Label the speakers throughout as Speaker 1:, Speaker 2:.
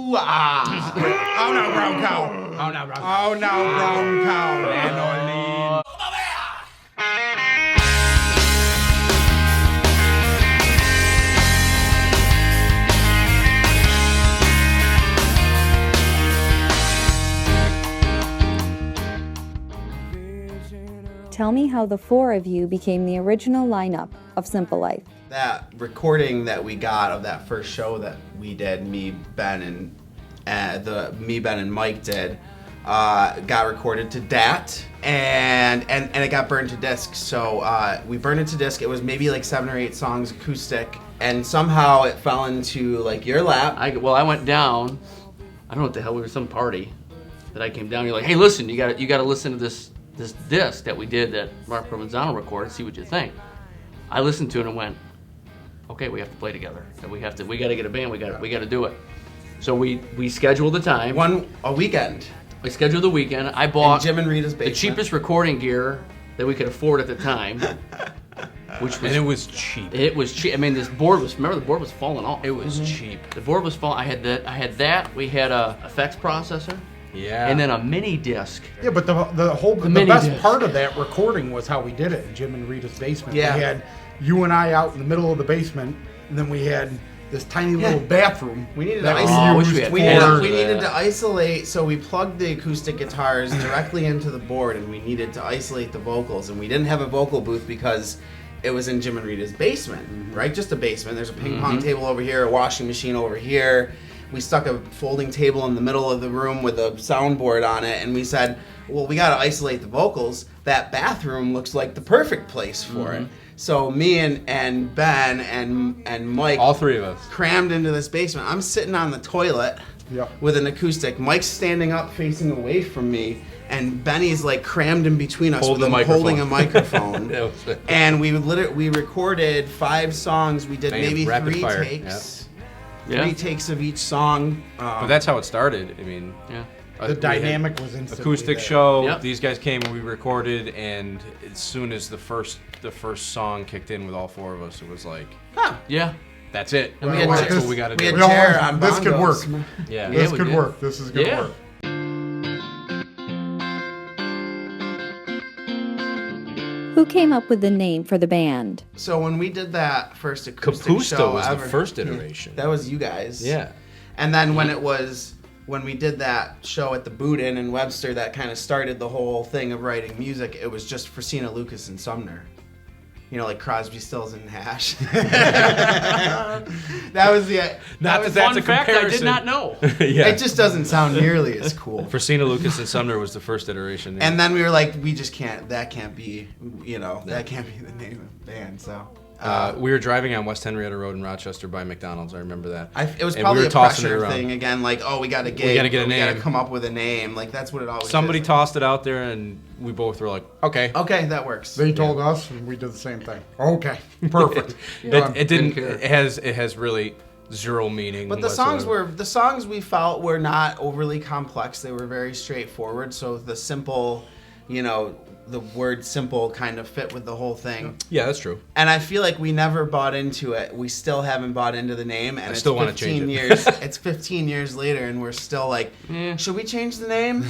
Speaker 1: Ooh, ah. Oh, no, brown cow.
Speaker 2: Oh, no, brown cow.
Speaker 1: Oh, no, brown cow.
Speaker 2: And Orleans.
Speaker 3: Tell me how the four of you became the original lineup of Simplelife.
Speaker 1: That recording that we got of that first show that we did, me, Ben, and Mike did, got recorded to DAT, and it got burned to disc. So we burned it to disc. It was maybe like 7 or 8 songs acoustic, and somehow it fell into like your lap.
Speaker 4: I went down. I don't know what the hell. We were at some party that I came down. You're like, hey, listen, you got to listen to this disc that we did that Mark Provenzano recorded. See what you think. I listened to it and went, okay, we have to play together. We got to get a band. We got to do it. So we scheduled the time.
Speaker 1: A weekend.
Speaker 4: We scheduled the weekend. I bought
Speaker 1: in Jim and Rita's basement.
Speaker 4: the cheapest recording gear that we could afford at the time.
Speaker 2: And it was cheap.
Speaker 4: It was cheap. I mean, the board was falling off.
Speaker 2: It was cheap.
Speaker 4: The board was falling. I had that. We had a effects processor.
Speaker 2: Yeah.
Speaker 4: And then a mini disc.
Speaker 5: Yeah, but the
Speaker 4: mini
Speaker 5: best
Speaker 4: disc.
Speaker 5: part of that recording was how we did it in Jim and Rita's basement.
Speaker 1: Yeah.
Speaker 5: We had you and I out in the middle of the basement, and then we had this tiny little bathroom.
Speaker 1: We needed to
Speaker 5: that
Speaker 1: isolate.
Speaker 5: we used
Speaker 1: We needed to isolate, so we plugged the acoustic guitars directly into the board, and we needed to isolate the vocals. And we didn't have a vocal booth because it was in Jim and Rita's basement, right? Just a basement. There's a ping pong table over here, a washing machine over here. We stuck a folding table in the middle of the room with a soundboard on it, and we said, well, we got to isolate the vocals. That bathroom looks like the perfect place for it. So me and Ben and Mike,
Speaker 2: All three of us,
Speaker 1: crammed into this basement. I'm sitting on the toilet with an acoustic. Mike's standing up facing away from me, and Benny's like crammed in between us
Speaker 2: Holding
Speaker 1: holding a microphone.
Speaker 2: That was it.
Speaker 1: And we recorded 5 songs. We did
Speaker 2: Bam,
Speaker 1: maybe
Speaker 2: rapid
Speaker 1: 3
Speaker 2: fire.
Speaker 1: takes.
Speaker 4: Yeah.
Speaker 1: 3 takes of each song.
Speaker 2: but that's how it started. I mean,
Speaker 4: Yeah.
Speaker 5: The dynamic was instantly
Speaker 2: acoustic
Speaker 5: there.
Speaker 2: show.
Speaker 4: Yep.
Speaker 2: These guys came and we recorded, and as soon as the first song kicked in with all 4 of us, it was like,
Speaker 4: Yeah.
Speaker 2: that's it.
Speaker 4: And we had
Speaker 2: That's
Speaker 5: this-
Speaker 2: what we got to
Speaker 1: we
Speaker 2: do.
Speaker 1: had
Speaker 5: We all-
Speaker 1: Chair on
Speaker 5: this could work.
Speaker 1: bongos.
Speaker 2: Yeah.
Speaker 5: This
Speaker 4: we
Speaker 5: could
Speaker 4: did.
Speaker 5: work. This is gonna
Speaker 4: Yeah.
Speaker 5: work.
Speaker 3: Who came up with the name for the band?
Speaker 1: So when we did that first acoustic
Speaker 2: Capusta
Speaker 1: show
Speaker 2: was the
Speaker 1: ever,
Speaker 2: first iteration.
Speaker 1: that was you guys.
Speaker 2: Yeah.
Speaker 1: And then when we did that show at the Boot Inn in Webster, that kind of started the whole thing of writing music. It was just Fresina, Lucas, and Sumner. You know, like Crosby, Stills, and Nash. That was the.
Speaker 2: Not that
Speaker 4: Fun
Speaker 2: that's a
Speaker 4: fact,
Speaker 2: comparison.
Speaker 4: I did not know.
Speaker 2: Yeah.
Speaker 1: It just doesn't sound nearly as cool.
Speaker 2: Fresina, Lucas, and Sumner was the first iteration.
Speaker 1: And then we were like, we just can't. That can't be. That can't be the name of the band. So.
Speaker 2: we were driving on West Henrietta Road in Rochester by McDonald's. I remember that.
Speaker 1: It was
Speaker 2: And
Speaker 1: probably
Speaker 2: we were
Speaker 1: a
Speaker 2: tossing it
Speaker 1: pressure
Speaker 2: around.
Speaker 1: thing again. Like, oh, we got to get.
Speaker 2: We gotta get a
Speaker 1: We got to
Speaker 2: name.
Speaker 1: come up with a name. Like that's what it always.
Speaker 2: Somebody
Speaker 1: is.
Speaker 2: tossed it out there, and we both were like, okay.
Speaker 1: Okay, that works.
Speaker 5: They told us, and we did the same thing. Okay, perfect.
Speaker 2: It didn't.
Speaker 4: care.
Speaker 2: It has really zero meaning.
Speaker 1: But the songs we felt were not overly complex. They were very straightforward. So the simple, the word simple kind of fit with the whole thing.
Speaker 2: Yeah, that's true.
Speaker 1: And I feel like we never bought into it. We still haven't bought into the name. And
Speaker 2: I
Speaker 1: it's
Speaker 2: still wanna change
Speaker 1: 15
Speaker 2: it.
Speaker 1: years. It's 15 years later, and we're still like, should we change the name?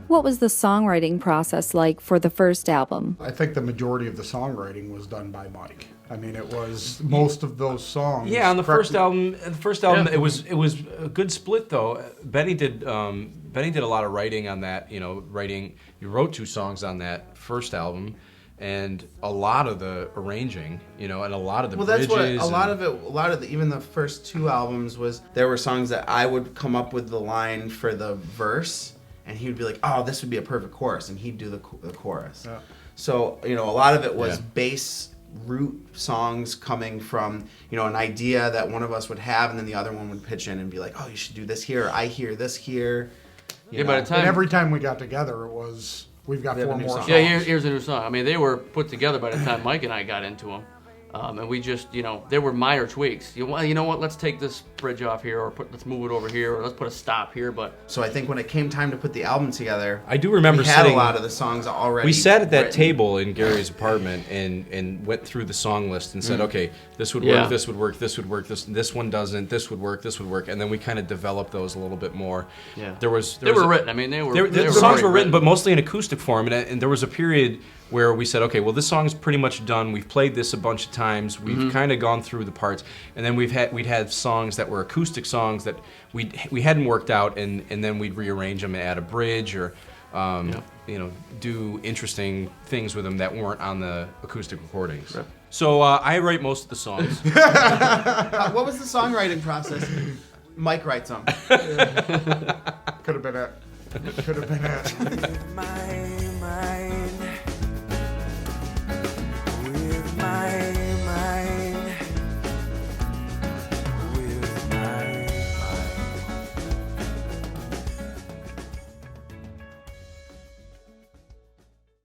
Speaker 3: What was the songwriting process like for the first album?
Speaker 5: I think the majority of the songwriting was done by Mike. I mean, it was most of those songs.
Speaker 2: Yeah, on the first album,
Speaker 4: Yeah.
Speaker 2: it was a good split though. Benny did a lot of writing on that. You wrote 2 songs on that first album, and a lot of the arranging, and a lot of the
Speaker 1: Well,
Speaker 2: bridges.
Speaker 1: that's what even the first 2 albums was. There were songs that I would come up with the line for the verse, and he would be like, "Oh, this would be a perfect chorus," and he'd do the chorus.
Speaker 5: Yeah.
Speaker 1: So a lot of it was
Speaker 2: Yeah.
Speaker 1: bass root songs coming from an idea that one of us would have, and then the other one would pitch in and be like, "Oh, you should do this here. Or, I hear this here."
Speaker 4: Yeah, by the
Speaker 5: And
Speaker 4: time.
Speaker 5: every time we got together, it was we've got
Speaker 1: We have
Speaker 5: 4
Speaker 1: a new
Speaker 5: more
Speaker 1: song.
Speaker 5: songs.
Speaker 4: Yeah, here's a new song. I mean, they were put together by the time Mike and I got into them. And we just, there were minor tweaks. You know what? Let's take this bridge off here, or let's move it over here, or let's put a stop here. But
Speaker 1: So I think when it came time to put the album together,
Speaker 2: I do remember
Speaker 1: we had
Speaker 2: sitting.
Speaker 1: a lot of the songs already.
Speaker 2: We sat at that
Speaker 1: written.
Speaker 2: table in Gary's apartment and went through the song list and said, okay, this would work,
Speaker 4: Yeah.
Speaker 2: this would work, this would work, this one doesn't, this would work, and then we kind of developed those a little bit more.
Speaker 4: yeah,
Speaker 2: They were
Speaker 4: written. I mean, they were.
Speaker 2: the songs were written, but mostly in acoustic form, and there was a period where we said, okay, well, this song's pretty much done. We've played this a bunch of times. We've kind of gone through the parts, and then we'd had songs that were acoustic songs that we hadn't worked out, and then we'd rearrange them and add a bridge or do interesting things with them that weren't on the acoustic recordings.
Speaker 4: Right.
Speaker 2: So I write most of the songs.
Speaker 1: What was the songwriting process? Mike writes them.
Speaker 5: Could have been it. Could have been it.
Speaker 6: My mind